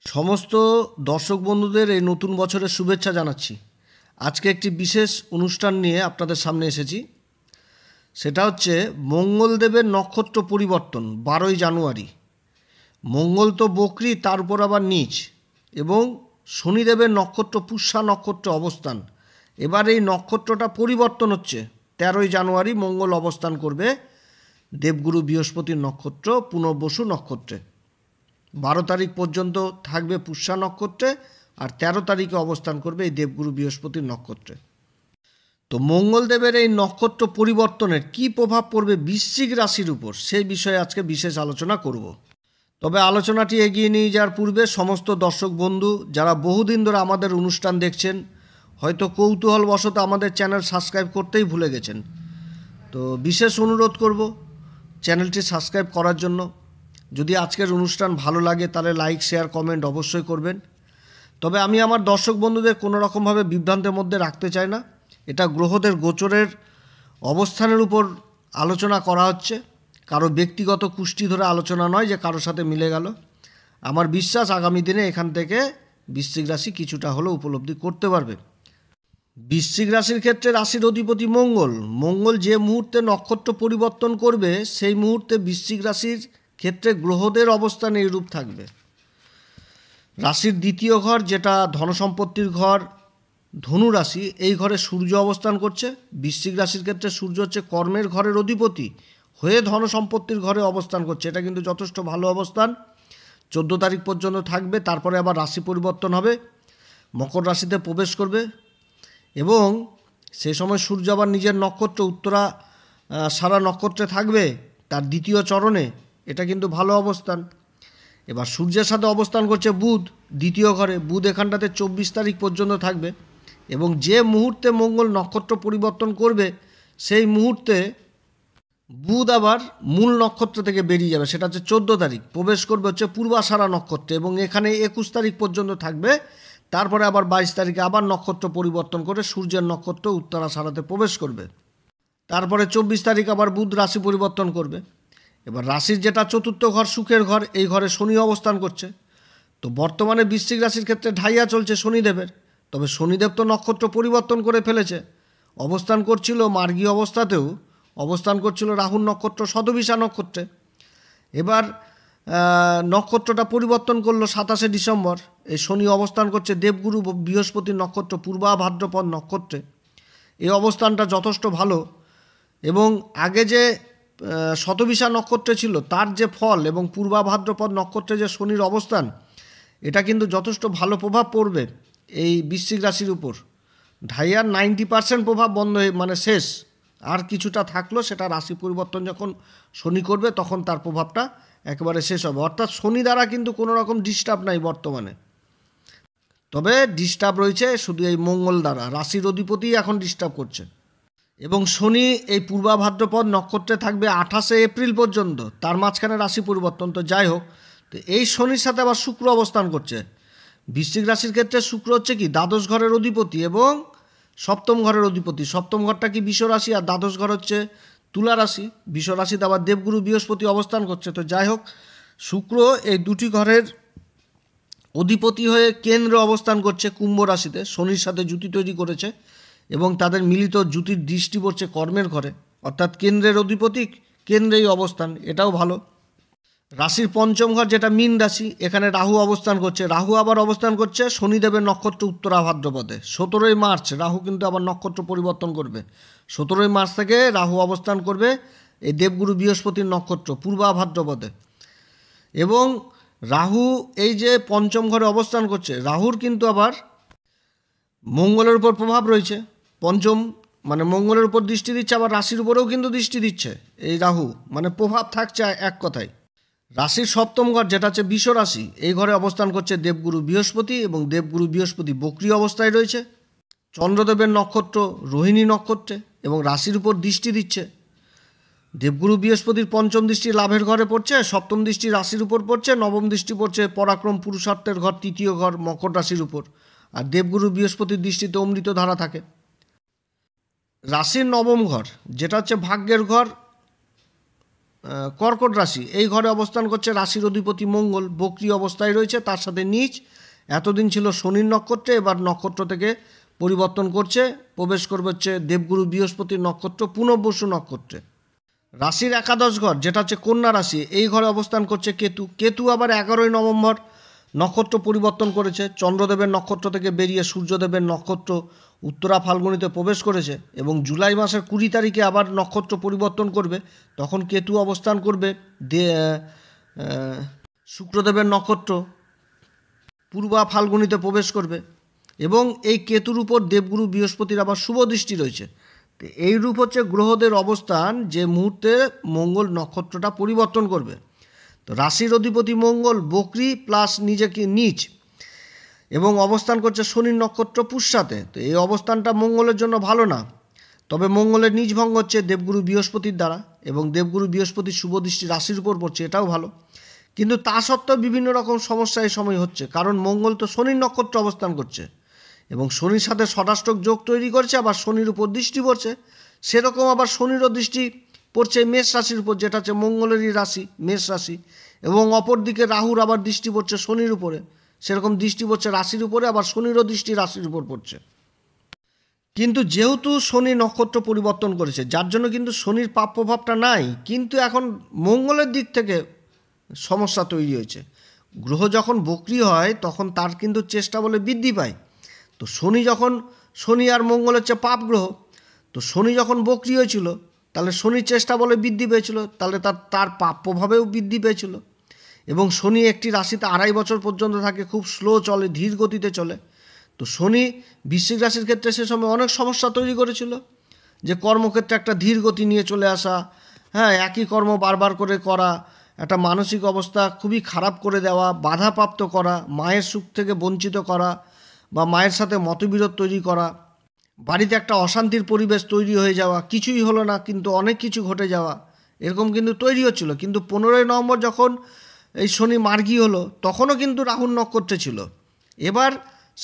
সমস্ত দর্শক বন্ধুদের এই নতুন বছরের শুভেচ্ছা জানাচ্ছি। আজকে একটি বিশেষ অনুষ্ঠান নিয়ে আপনাদের সামনে এসেছি। সেটা হচ্ছে মঙ্গলদেবের নক্ষত্র পরিবর্তন 12ই জানুয়ারি। মঙ্গল তো বকরি, তার উপর আবার নীচ, এবং শনিদেবের নক্ষত্র পুষ্যা নক্ষত্রে অবস্থান। এবার এই নক্ষত্রটা পরিবর্তন হচ্ছে। 13ই জানুয়ারি মঙ্গল অবস্থান করবে দেবগুরু বৃহস্পতির নক্ষত্র পুনর্বসু নক্ষত্রে। 12 তারিখ পর্যন্ত থাকবে পুষ্যা নক্ষত্রে, আর 13 তারিখে অবস্থান করবে এই দেবগুরু বৃহস্পতির নক্ষত্রে। তো মঙ্গলদেবের এই নক্ষত্র পরিবর্তনের কি প্রভাব পড়বে বৃশ্চিক রাশির উপর, সেই বিষয়ে আজকে বিশেষ আলোচনা করব। তবে আলোচনাটি এগিয়ে নিয়ে যাওয়ার পূর্বে সমস্ত দর্শক বন্ধু যারা বহুদিন ধরে আমাদের অনুষ্ঠান দেখছেন, হয়তো কৌতূহলবশত আমাদের চ্যানেল সাবস্ক্রাইব করতেই ভুলে গেছেন, তো বিশেষ অনুরোধ করব চ্যানেলটি সাবস্ক্রাইব করার জন্য। যদি আজকের অনুষ্ঠান ভালো লাগে তাহলে লাইক, শেয়ার, কমেন্ট অবশ্যই করবেন। তবে আমি আমার দর্শক বন্ধুদের কোনো রকমভাবে বিভ্রান্তের মধ্যে রাখতে চাই না। এটা গ্রহদের গোচরের অবস্থানের উপর আলোচনা করা হচ্ছে, কারো ব্যক্তিগত কুষ্টি ধরে আলোচনা নয় যে কারোর সাথে মিলে গেল। আমার বিশ্বাস আগামী দিনে এখান থেকে বৃশ্চিক রাশি কিছুটা হলেও উপলব্ধি করতে পারবে। বৃশ্চিক রাশির ক্ষেত্রে রাশির অধিপতি মঙ্গল যে মুহূর্তে নক্ষত্র পরিবর্তন করবে সেই মুহূর্তে বৃশ্চিক রাশির ক্ষেত্রে গ্রহদের অবস্থান এইরূপ থাকবে। রাশির দ্বিতীয় ঘর, যেটা ধনসম্পত্তির ঘর, ধনু রাশি, এই ঘরে সূর্য অবস্থান করছে। বৃশ্চিক রাশির ক্ষেত্রে সূর্য হচ্ছে কর্মের ঘরের অধিপতি হয়ে ধনসম্পত্তির ঘরে অবস্থান করছে। এটা কিন্তু যথেষ্ট ভালো অবস্থান। 14 তারিখ পর্যন্ত থাকবে, তারপরে আবার রাশি পরিবর্তন হবে, মকর রাশিতে প্রবেশ করবে, এবং সেই সময় সূর্য আবার নিজের নক্ষত্র উত্তরা সারা নক্ষত্রে থাকবে তার দ্বিতীয় চরণে। এটা কিন্তু ভালো অবস্থান। এবার সূর্যের সাথে অবস্থান করছে বুধ দ্বিতীয় ঘরে। বুধ এখানটাতে 24 তারিখ পর্যন্ত থাকবে, এবং যে মুহূর্তে মঙ্গল নক্ষত্র পরিবর্তন করবে সেই মুহূর্তে বুধ আবার মূল নক্ষত্র থেকে বেরিয়ে যাবে, সেটা হচ্ছে 14 তারিখ। প্রবেশ করবে হচ্ছে পূর্বাষাঢ়া নক্ষত্রে, এবং এখানে 21 তারিখ পর্যন্ত থাকবে। তারপরে আবার 22 তারিখে আবার নক্ষত্র পরিবর্তন করে সূর্যের নক্ষত্র উত্তরাষাঢ়াতে প্রবেশ করবে। তারপরে 24 তারিখ আবার বুধ রাশি পরিবর্তন করবে। এবার রাশির যেটা চতুর্থ ঘর, সুখের ঘর, এই ঘরে শনি অবস্থান করছে। তো বর্তমানে বৃশ্চিক রাশির ক্ষেত্রে ঢাইয়া চলছে শনিদেবের। তবে শনিদেব তো নক্ষত্র পরিবর্তন করে ফেলেছে, অবস্থান করছিল মার্গী অবস্থাতেও অবস্থান করছিল রাহুর নক্ষত্র শতবিশা নক্ষত্রে। এবার নক্ষত্রটা পরিবর্তন করলো 27শে ডিসেম্বর। এই শনি অবস্থান করছে দেবগুরু বৃহস্পতির নক্ষত্র পূর্বা ভাদ্রপদ নক্ষত্রে। এই অবস্থানটা যথেষ্ট ভালো, এবং আগে যে শতবিশা নক্ষত্রে ছিল তার যে ফল এবং পূর্বা ভাদ্রপদ নক্ষত্রে যে শনির অবস্থান, এটা কিন্তু যথেষ্ট ভালো প্রভাব পড়বে এই বৃশ্চিক রাশির উপর। ঢাইয়ার 90% প্রভাব বন্ধ হয়ে মানে শেষ, আর কিছুটা থাকলো, সেটা রাশি পরিবর্তন যখন শনি করবে তখন তার প্রভাবটা একেবারে শেষ হবে। অর্থাৎ শনি দ্বারা কিন্তু কোনো রকম ডিস্টার্ব নাই বর্তমানে। তবে ডিস্টার্ব রয়েছে শুধু এই মঙ্গল দ্বারা, রাশির অধিপতি এখন ডিস্টার্ব করছে। এবং শনি এই পূর্বা ভাদ্রপদ নক্ষত্রে থাকবে 28শে এপ্রিল পর্যন্ত, তার মাঝখানে রাশি পরিবর্তন। তো যাই হোক, তো এই শনির সাথে আবার শুক্র অবস্থান করছে। বৃশ্চিক রাশির ক্ষেত্রে শুক্র হচ্ছে কি দ্বাদশ ঘরের অধিপতি এবং সপ্তম ঘরের অধিপতি। সপ্তম ঘরটা কি বৃষ রাশি, আর দ্বাদশ ঘর হচ্ছে তুলা রাশি। বৃষ রাশিতে আবার দেবগুরু বৃহস্পতি অবস্থান করছে। তো যাই হোক, শুক্র এই দুটি ঘরের অধিপতি হয়ে কেন্দ্রে অবস্থান করছে কুম্ভ রাশিতে, শনির সাথে জুতি তৈরি করেছে, এবং তাদের মিলিত জুতির দৃষ্টি পড়ছে কর্মের ঘরে, অর্থাৎ কেন্দ্রের অধিপতি কেন্দ্রেই অবস্থান, এটাও ভালো। রাশির পঞ্চম ঘর যেটা মীন রাশি, এখানে রাহু অবস্থান করছে। রাহু আবার অবস্থান করছে শনিদেবের নক্ষত্র উত্তরা ভাদ্রপদে। 17ই মার্চ রাহু কিন্তু আবার নক্ষত্র পরিবর্তন করবে। 17ই মার্চ থেকে রাহু অবস্থান করবে এই দেবগুরু বৃহস্পতির নক্ষত্র পূর্বা ভাদ্রপদে। এবং রাহু এই যে পঞ্চম ঘরে অবস্থান করছে, রাহুর কিন্তু আবার মঙ্গলের উপর প্রভাব রয়েছে। পঞ্চম মানে মঙ্গলের উপর দৃষ্টি দিচ্ছে, আবার রাশির উপরেও কিন্তু দৃষ্টি দিচ্ছে এই রাহু, মানে প্রভাব থাকছে এক কথায়। রাশির সপ্তম ঘর যেটা হচ্ছে বৃষ রাশি, এই ঘরে অবস্থান করছে দেবগুরু বৃহস্পতি, এবং দেবগুরু বৃহস্পতি বক্রী অবস্থায় রয়েছে চন্দ্রদেবের নক্ষত্র রোহিণী নক্ষত্রে, এবং রাশির উপর দৃষ্টি দিচ্ছে। দেবগুরু বৃহস্পতির পঞ্চম দৃষ্টি লাভের ঘরে পড়ছে, সপ্তম দৃষ্টি রাশির উপর পড়ছে, নবম দৃষ্টি পড়ছে পরাক্রম পুরুষার্থের ঘর তৃতীয় ঘর মকর রাশির উপর। আর দেবগুরু বৃহস্পতির দৃষ্টিতে অমৃত ধারা থাকে। রাশির নবম ঘর যেটা হচ্ছে ভাগ্যের ঘর, কর্কট রাশি, এই ঘরে অবস্থান করছে রাশির অধিপতি মঙ্গল, বক্রী অবস্থায় রয়েছে, তার সাথে নীচ। এতদিন ছিল শনির নক্ষত্রে, এবার নক্ষত্র থেকে পরিবর্তন করছে, প্রবেশ করবে হচ্ছে দেবগুরু বৃহস্পতির নক্ষত্র পুনর্বসু নক্ষত্রে। রাশির একাদশ ঘর যেটা হচ্ছে কন্যা রাশি, এই ঘরে অবস্থান করছে কেতু। কেতু আবার 11ই নভেম্বর নক্ষত্র পরিবর্তন করেছে, চন্দ্রদেবের নক্ষত্র থেকে বেরিয়ে সূর্যদেবের নক্ষত্র উত্তরা ফাল্গুনিতে প্রবেশ করেছে এবং জুলাই মাসের 20 তারিখে আবার নক্ষত্র পরিবর্তন করবে। তখন কেতু অবস্থান করবে শুক্রদেবের নক্ষত্র পূর্বা ফাল্গুনিতে প্রবেশ করবে এবং এই কেতুর উপর দেবগুরু বৃহস্পতির আবার শুভ দৃষ্টি রয়েছে। তো এই রূপ হচ্ছে গ্রহদের অবস্থান, যে মুহূর্তে মঙ্গল নক্ষত্রটা পরিবর্তন করবে। তো রাশির অধিপতি মঙ্গল বক্রী প্লাস নিজেকে নীচ এবং অবস্থান করছে শনির নক্ষত্র পুষ্যাতে। তো এই অবস্থানটা মঙ্গলের জন্য ভালো না, তবে মঙ্গলের নীচ ভঙ্গ হচ্ছে দেবগুরু বৃহস্পতির দ্বারা এবং দেবগুরু বৃহস্পতির শুভ দৃষ্টি রাশির উপর পড়ছে, এটাও ভালো। কিন্তু তা সত্ত্বেও বিভিন্ন রকম সমস্যা এই সময় হচ্ছে, কারণ মঙ্গল তো শনির নক্ষত্র অবস্থান করছে এবং শনির সাথে ষষ্ঠাষ্টক যোগ তৈরি করছে, আবার শনির উপর দৃষ্টি পড়ছে। সেরকম আবার শনিরও দৃষ্টি পড়ছে মেষ রাশির উপর, যেটা হচ্ছে মঙ্গলেরই রাশি মেষ রাশি, এবং অপরদিকে রাহুর আবার দৃষ্টি পড়ছে শনির উপরে, সেরকম দৃষ্টি পড়ছে রাশির উপরে, আবার শনিরও দৃষ্টি রাশির উপর পড়ছে। কিন্তু যেহেতু শনি নক্ষত্র পরিবর্তন করেছে, যার জন্য কিন্তু শনির পাপ প্রভাবটা নাই, কিন্তু এখন মঙ্গলের দিক থেকে সমস্যা তৈরি হয়েছে। গ্রহ যখন বক্রী হয় তখন তার কিন্তু চেষ্টা বলে বৃদ্ধি পায়। তো শনি আর মঙ্গল হচ্ছে পাপ গ্রহ, তো শনি যখন বক্রী হয়েছিল তাহলে শনির চেষ্টা বলে বৃদ্ধি পেয়েছিল, তাহলে তার পাপ প্রভাবেও বৃদ্ধি পেয়েছিল। এবং শনি একটি রাশিতে 2.5 বছর পর্যন্ত থাকে, খুব স্লো চলে, ধীর গতিতে চলে। তো শনি বৃশ্চিক রাশির ক্ষেত্রে সে সময় অনেক সমস্যা তৈরি করেছিল, যে কর্মক্ষেত্রে একটা ধীর গতি নিয়ে চলে আসা, হ্যাঁ, একই কর্ম বারবার করে করা, একটা মানসিক অবস্থা খুবই খারাপ করে দেওয়া, বাধাপ্রাপ্ত করা, মায়ের সুখ থেকে বঞ্চিত করা বা মায়ের সাথে মতবিরোধ তৈরি করা, বাড়িতে একটা অশান্তির পরিবেশ তৈরি হয়ে যাওয়া, কিছুই হলো না কিন্তু অনেক কিছু ঘটে যাওয়া, এরকম কিন্তু তৈরি হচ্ছিল। কিন্তু 15ই নভেম্বর যখন এই শনি মার্গী হলো তখনও কিন্তু রাহুর নক্ষত্রে ছিল। এবার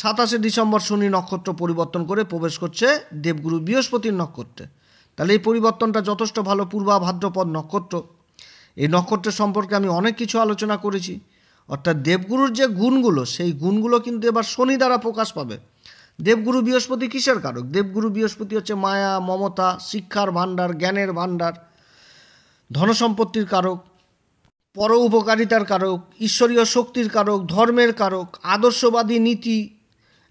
27শে ডিসেম্বর শনি নক্ষত্র পরিবর্তন করে প্রবেশ করছে দেবগুরু বৃহস্পতির নক্ষত্রে। তাহলে এই পরিবর্তনটা যথেষ্ট ভালো। পূর্বা ভাদ্রপদ নক্ষত্র, এই নক্ষত্রের সম্পর্কে আমি অনেক কিছু আলোচনা করেছি। অর্থাৎ দেবগুরুর যে গুণগুলো, সেই গুণগুলো কিন্তু এবার শনি দ্বারা প্রকাশ পাবে। দেবগুরু বৃহস্পতি কিসের কারক? দেবগুরু বৃহস্পতি হচ্ছে মায়া, মমতা, শিক্ষার ভাণ্ডার, জ্ঞানের ভাণ্ডার, ধনসম্পত্তির কারক, পর উপকারিতার কারক, ঈশ্বরীয় শক্তির কারক, ধর্মের কারক, আদর্শবাদী নীতি,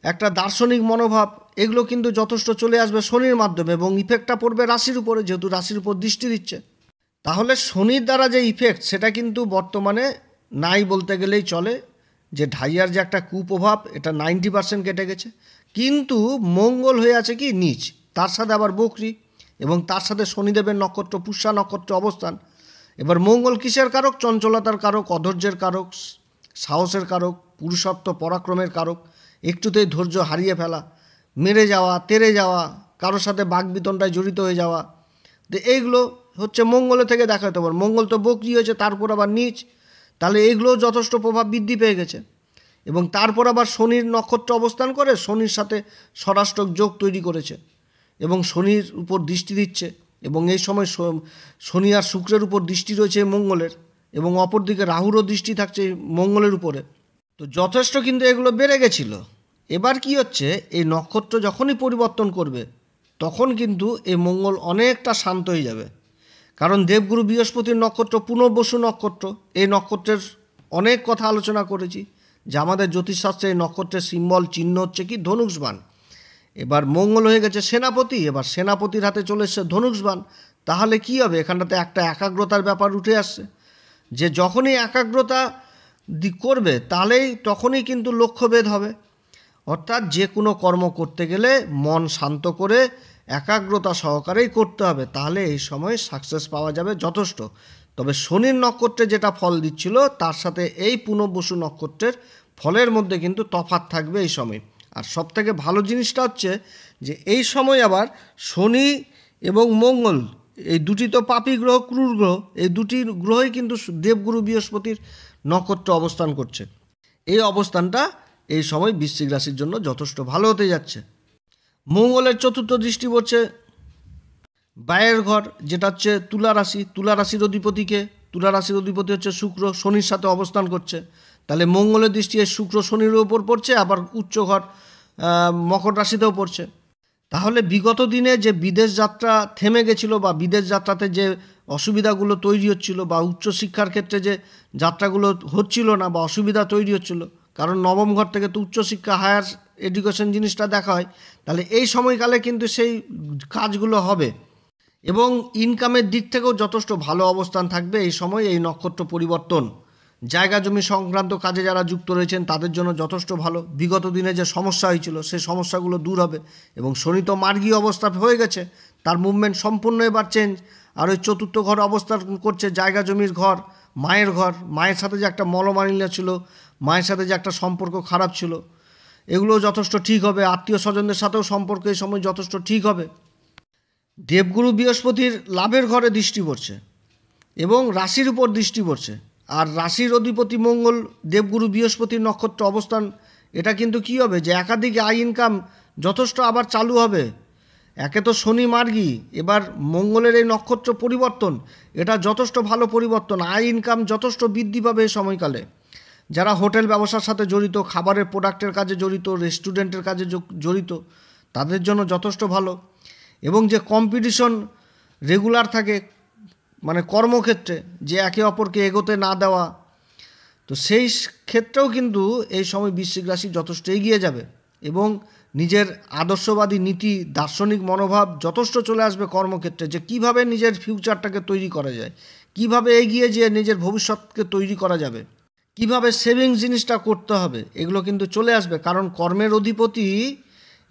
একটা দার্শনিক মনোভাব, এগুলো কিন্তু যথেষ্ট চলে আসবে শনির মাধ্যমে এবং ইফেক্টটা পড়বে রাশির উপরে, যেহেতু রাশির উপর দৃষ্টি দিচ্ছে। তাহলে শনির দ্বারা যে ইফেক্ট, সেটা কিন্তু বর্তমানে নাই বলতে গেলেই চলে। যে ঢাইয়ার যে একটা কুপ্রভাব, এটা 90% কেটে গেছে। কিন্তু মঙ্গল হয়ে আছে কি নীচ, তার সাথে আবার বক্রী এবং তার সাথে শনিদেবের নক্ষত্র পুষ্যা নক্ষত্রে অবস্থান। এবার মঙ্গল কিসের কারক? চঞ্চলতার কারক, অধৈর্যের কারক, সাহসের কারক, পুরুষত্ব পরাক্রমের কারক, একটুতেই ধৈর্য হারিয়ে ফেলা, মেরে যাওয়া, তেড়ে যাওয়া, কারোর সাথে বাকবিতণ্ডায় জড়িত হয়ে যাওয়া। তো এইগুলো হচ্ছে মঙ্গলের থেকে দেখা যেতে পারে। মঙ্গল তো বক্রী হয়েছে, তারপর আবার নীচ, তাহলে এইগুলোও যথেষ্ট প্রভাব বৃদ্ধি পেয়ে গেছে। এবং তারপর আবার শনির নক্ষত্র অবস্থান করে শনির সাথে ষষ্ঠাষ্টক যোগ তৈরি করেছে এবং শনির উপর দৃষ্টি দিচ্ছে। এবং এই সময় শনি আর শুক্রের উপর দৃষ্টি রয়েছে মঙ্গলের, এবং অপরদিকে রাহুরও দৃষ্টি থাকছে মঙ্গলের উপরে। তো যথেষ্ট কিন্তু এগুলো বেড়ে গেছিল। এবার কি হচ্ছে, এই নক্ষত্র যখনই পরিবর্তন করবে তখন কিন্তু এই মঙ্গল অনেকটা শান্ত হয়ে যাবে। কারণ দেবগুরু বৃহস্পতির নক্ষত্র পুনর্বসু নক্ষত্র, এই নক্ষত্রের অনেক কথা আলোচনা করেছি, যে আমাদের জ্যোতিষশাস্ত্রে এই নক্ষত্রের সিম্বল চিহ্ন হচ্ছে কি ধনুষবাণ। এবার মঙ্গল হয়ে গেছে সেনাপতি, এবার সেনাপতির হাতে চলে এসছে ধনুষবাণ। তাহলে কি হবে, এখানটাতে একটা একাগ্রতার ব্যাপার উঠে আসছে, যে যখনই একাগ্রতা করবে তখনই কিন্তু লক্ষ্যভেদ হবে। অর্থাৎ যে কোনো কর্ম করতে গেলে মন শান্ত করে একাগ্রতা সহকারেই করতে হবে, তাহলে এই সময় সাকসেস পাওয়া যাবে যথেষ্ট। তবে শনির নক্ষত্রে যেটা ফল দিচ্ছিল তার সাথে এই পুনর্বসু নক্ষত্রের ফলের মধ্যে কিন্তু তফাৎ থাকবে এই সময়। আর সবথেকে ভালো জিনিসটা হচ্ছে যে এই সময় আবার শনি এবং মঙ্গল, এই দুটি তো পাপী গ্রহ, ক্রূর গ্রহ, এই দুটি গ্রহই কিন্তু দেবগুরু বৃহস্পতির নক্ষত্র অবস্থান করছে। এই অবস্থানটা এই সময় বৃশ্চিক রাশির জন্য যথেষ্ট ভালো হতে যাচ্ছে। মঙ্গলের চতুর্থ দৃষ্টি পড়ছে ব্যয়ের ঘর যেটা হচ্ছে তুলা রাশি, তুলা রাশির অধিপতিকে, তুলা রাশির অধিপতি হচ্ছে শুক্র, শনির সাথে অবস্থান করছে। তাহলে মঙ্গলের দৃষ্টি এই শুক্র শনির ওপর পড়ছে, আবার উচ্চ ঘর মকর রাশিতেও পড়ছে। তাহলে বিগত দিনে যে বিদেশ যাত্রা থেমে গেছিলো বা বিদেশ যাত্রাতে যে অসুবিধাগুলো তৈরি হচ্ছিল বা উচ্চশিক্ষার ক্ষেত্রে যে যাত্রাগুলো হচ্ছিল না বা অসুবিধা তৈরি হচ্ছিল, কারণ নবম ঘর থেকে তো উচ্চশিক্ষা হায়ার এডুকেশন জিনিসটা দেখা হয়, তাহলে এই সময়কালে কিন্তু সেই কাজগুলো হবে এবং ইনকামের দিক থেকেও যথেষ্ট ভালো অবস্থান থাকবে এই সময়। এই নক্ষত্র পরিবর্তন জায়গা জমি সংক্রান্ত কাজে যারা যুক্ত রয়েছেন তাদের জন্য যথেষ্ট ভালো। বিগত দিনে যে সমস্যা হয়েছিল সেই সমস্যাগুলো দূর হবে এবং শনি তো মার্গী অবস্থা হয়ে গেছে, তার মুভমেন্ট সম্পূর্ণ এবার চেঞ্জ। আর ওই চতুর্থ ঘর অবস্থান করছে জায়গা জমির ঘর, মায়ের ঘর, মায়ের সাথে যে একটা মনোমালিন্য ছিল, মায়ের সাথে যে একটা সম্পর্ক খারাপ ছিল, এগুলোও যথেষ্ট ঠিক হবে। আত্মীয় স্বজনদের সাথেও সম্পর্ক এই সময় যথেষ্ট ঠিক হবে। দেবগুরু বৃহস্পতির লাভের ঘরে দৃষ্টি পড়ছে এবং রাশির উপর দৃষ্টি পড়ছে। আর রাশির অধিপতি মঙ্গল দেবগুরু বৃহস্পতির নক্ষত্র অবস্থান, এটা কিন্তু কী হবে যে একাধিক আয় ইনকাম যথেষ্ট আবার চালু হবে। একে তো শনি মার্গী, এবার মঙ্গলের এই নক্ষত্র পরিবর্তন, এটা যথেষ্ট ভালো পরিবর্তন। আয় ইনকাম যথেষ্ট বৃদ্ধি পাবে এই সময়কালে। যারা হোটেল ব্যবসার সাথে জড়িত, খাবারের প্রোডাক্টের কাজে জড়িত, রেস্টুরেন্টের কাজে জড়িত, তাদের জন্য যথেষ্ট ভালো। এবং যে কম্পিটিশন রেগুলার থাকে মানে কর্মক্ষেত্রে, যে একে অপরকে এগোতে না দেওয়া, তো সেই ক্ষেত্রেও কিন্তু এই সময় বৃশ্চিক রাশি যথেষ্ট এগিয়ে যাবে এবং নিজের আদর্শবাদী নীতি, দার্শনিক মনোভাব যথেষ্ট চলে আসবে কর্মক্ষেত্রে, যে কিভাবে নিজের ফিউচারটাকে তৈরি করা যায়, কিভাবে এগিয়ে যেয়ে নিজের ভবিষ্যৎকে তৈরি করা যাবে, কিভাবে সেভিংস জিনিসটা করতে হবে, এগুলো কিন্তু চলে আসবে। কারণ কর্মের অধিপতি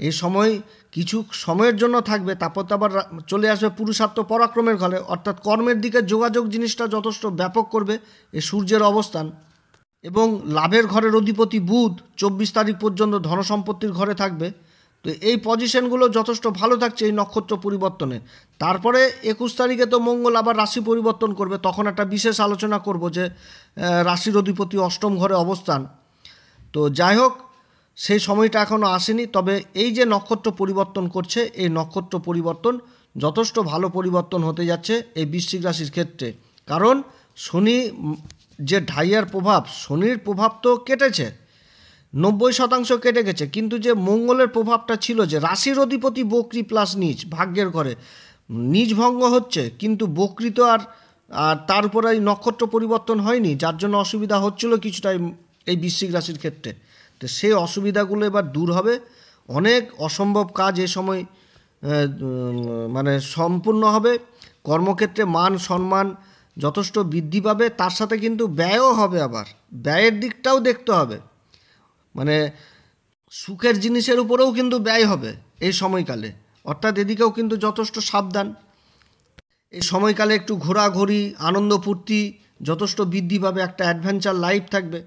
এই সময় কিছু সময়ের জন্য থাকবে, তারপর তো আবার চলে আসবে পুরুষার্থ পরাক্রমের ঘরে, অর্থাৎ কর্মের দিকে যোগাযোগ জিনিসটা যথেষ্ট ব্যাপক করবে এই সূর্যের অবস্থান। এবং লাভের ঘরের অধিপতি বুধ 24 তারিখ পর্যন্ত ধনসম্পত্তির ঘরে থাকবে। তো এই পজিশনগুলো যথেষ্ট ভালো থাকছে এই নক্ষত্র পরিবর্তনে। তারপরে 21 তারিখে তো মঙ্গল আবার রাশি পরিবর্তন করবে, তখন একটা বিশেষ আলোচনা করব যে রাশির অধিপতি অষ্টম ঘরে অবস্থান। তো যাই হোক, সেই সময়টা এখনও আসেনি, তবে এই যে নক্ষত্র পরিবর্তন করছে, এই নক্ষত্র পরিবর্তন যথেষ্ট ভালো পরিবর্তন হতে যাচ্ছে এই বৃশ্চিক রাশির ক্ষেত্রে। কারণ শনি যে ঢাইয়ার প্রভাব, শনির প্রভাব তো কেটেছে, 90% কেটে গেছে, কিন্তু যে মঙ্গলের প্রভাবটা ছিল, যে রাশির অধিপতি বক্রী প্লাস নিজ ভাগ্যের ঘরে, নিজ ভঙ্গ হচ্ছে কিন্তু বক্রী তো আর তার উপরে এই নক্ষত্র পরিবর্তন হয়নি, যার জন্য অসুবিধা হচ্ছিল কিছুটা এই বৃশ্চিক রাশির ক্ষেত্রে। তো সেই অসুবিধাগুলো এবার দূর হবে। অনেক অসম্ভব কাজ এ সময় মানে সম্পূর্ণ হবে। কর্মক্ষেত্রে মান সম্মান যথেষ্ট বৃদ্ধি পাবে, তার সাথে কিন্তু ব্যয়ও হবে। আবার ব্যয়ের দিকটাও দেখতে হবে, মানে সুখের জিনিসের উপরেও কিন্তু ব্যয় হবে এই সময়কালে, অর্থাৎ এদিকেও কিন্তু যথেষ্ট সাবধান। এই সময়কালে একটু ঘোরাঘুরি, আনন্দ ফুর্তি যথেষ্ট বৃদ্ধি পাবে, একটা অ্যাডভেঞ্চার লাইফ থাকবে।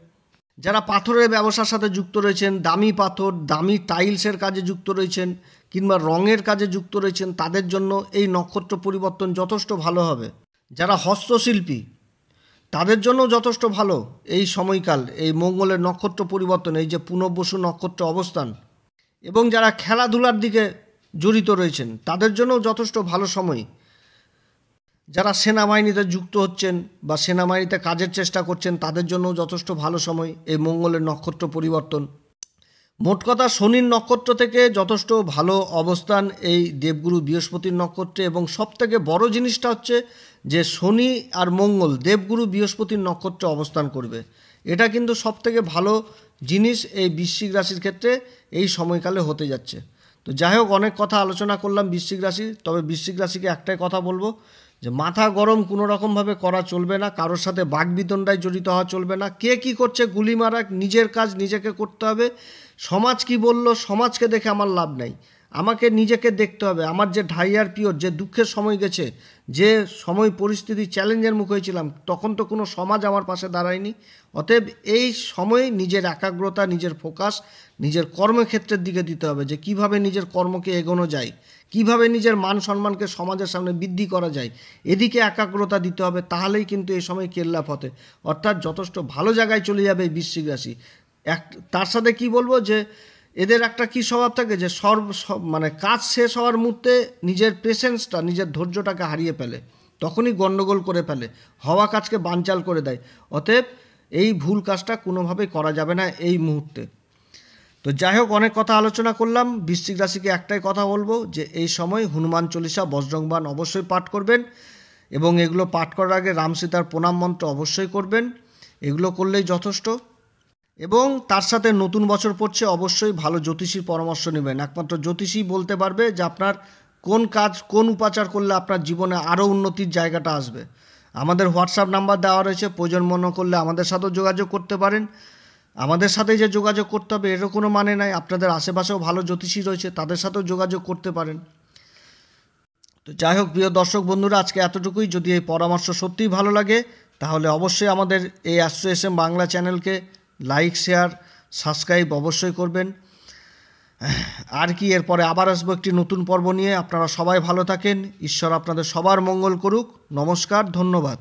যারা পাথরের ব্যবসার সাথে যুক্ত রয়েছেন, দামি পাথর, দামি টাইলসের কাজে যুক্ত রয়েছেন কিংবা রঙের কাজে যুক্ত রয়েছেন, তাদের জন্য এই নক্ষত্র পরিবর্তন যথেষ্ট ভালো হবে। যারা হস্তশিল্পী, তাদের জন্য যথেষ্ট ভালো এই সময়কাল, এই মঙ্গলের নক্ষত্র পরিবর্তন, এই যে পুনর্বসু নক্ষত্র অবস্থান। এবং যারা খেলাধুলার দিকে জড়িত রয়েছেন, তাদের জন্যও যথেষ্ট ভালো সময়। যারা সেনাবাহিনীতে যুক্ত হচ্ছেন বা সেনাবাহিনীতে কাজের চেষ্টা করছেন, তাদের জন্য যথেষ্ট ভালো সময় এই মঙ্গলের নক্ষত্র পরিবর্তন। মোট কথা, শনির নক্ষত্র থেকে যথেষ্ট ভালো অবস্থান এই দেবগুরু বৃহস্পতির নক্ষত্রে। এবং সবথেকে বড় জিনিসটা হচ্ছে যে শনি আর মঙ্গল দেবগুরু বৃহস্পতির নক্ষত্রে অবস্থান করবে, এটা কিন্তু সবথেকে ভালো জিনিস এই বৃশ্চিক রাশির ক্ষেত্রে এই সময়কালে হতে যাচ্ছে। তো যাই হোক, অনেক কথা আলোচনা করলাম বৃশ্চিক রাশি। তবে বৃশ্চিক রাশিকে একটাই কথা বলবো, যে মাথা গরম কোনো রকমভাবে করা চলবে না, কারোর সাথে বাকবিতণ্ডায় জড়িত হওয়া চলবে না। কে কি করছে গুলি মারা, নিজের কাজ নিজেকে করতে হবে। সমাজ কি বলল, সমাজকে দেখে আমার লাভ নাই, আমাকে নিজেকে দেখতে হবে। আমার যে ঢাইয়ার পিরিয়ড, যে দুঃখের সময় গেছে, যে সময় পরিস্থিতি চ্যালেঞ্জের মুখে হয়েছিলাম, তখন তো কোনো সমাজ আমার পাশে দাঁড়ায়নি। অতএব এই সময়ে নিজের একাগ্রতা, নিজের ফোকাস নিজের কর্মক্ষেত্রের দিকে দিতে হবে, যে কিভাবে নিজের কর্মকে এগোনো যায়, কিভাবে নিজের মান সম্মানকে সমাজের সামনে বৃদ্ধি করা যায়, এদিকে একাগ্রতা দিতে হবে। তাহলেই কিন্তু এই সময় কেল্লা ফতে, অর্থাৎ যথেষ্ট ভালো জায়গায় চলে যাবে এই বৃশ্চিক রাশি। তার সাথে কি বলবো, যে এদের একটা কী স্বভাব থাকে যে মানে কাজ শেষ হওয়ার মুহূর্তে নিজের পেশেন্সটা, নিজের ধৈর্যটাকে হারিয়ে ফেলে, তখনই গণ্ডগোল করে ফেলে, হওয়া কাজকে বানচাল করে দেয়। অতএব এই ভুল কাজটা কোনোভাবেই করা যাবে না এই মুহূর্তে। তো যাই হোক, অনেক কথা আলোচনা করলাম। বৃশ্চিক রাশিকে একটাই কথা বলবো যে এই সময় হনুমান চল্লিশা, বজরংবাণ অবশ্যই পাঠ করবেন, এবং এগুলো পাঠ করার আগে রাম সীতার প্রণাম মন্ত্র অবশ্যই করবেন। এগুলো করলেই যথেষ্ট। এবং তার সাথে নতুন বছর পড়ছে, অবশ্যই ভালো জ্যোতিষীর পরামর্শ নেবেন। একমাত্র জ্যোতিষী বলতে পারবে যে আপনার কোন কাজ, কোন উপাচার করলে আপনার জীবনে আরও উন্নতির জায়গাটা আসবে। আমাদের হোয়াটসঅ্যাপ নাম্বার দেওয়া রয়েছে, প্রয়োজন মনে করলে আমাদের সাথেও যোগাযোগ করতে পারেন। আমাদের সাথে যে যোগাযোগ করতে হবে এরও কোনো মানে নাই, আপনাদের আশেপাশেও ভালো জ্যোতিষী রয়েছে, তাদের সাথেও যোগাযোগ করতে পারেন। তো যাই হোক প্রিয় দর্শক বন্ধুরা, আজকে এতটুকুই। যদি এই পরামর্শ সত্যিই ভালো লাগে তাহলে অবশ্যই আমাদের এই অ্যাস্ট্রো এস এম বাংলা চ্যানেলকে লাইক, শেয়ার, সাবস্ক্রাইব অবশ্যই করবেন। আর কি, এরপরে আবার আসবো একটি নতুন পর্ব নিয়ে। আপনারা সবাই ভালো থাকেন, ঈশ্বর আপনাদের সবার মঙ্গল করুক। নমস্কার, ধন্যবাদ।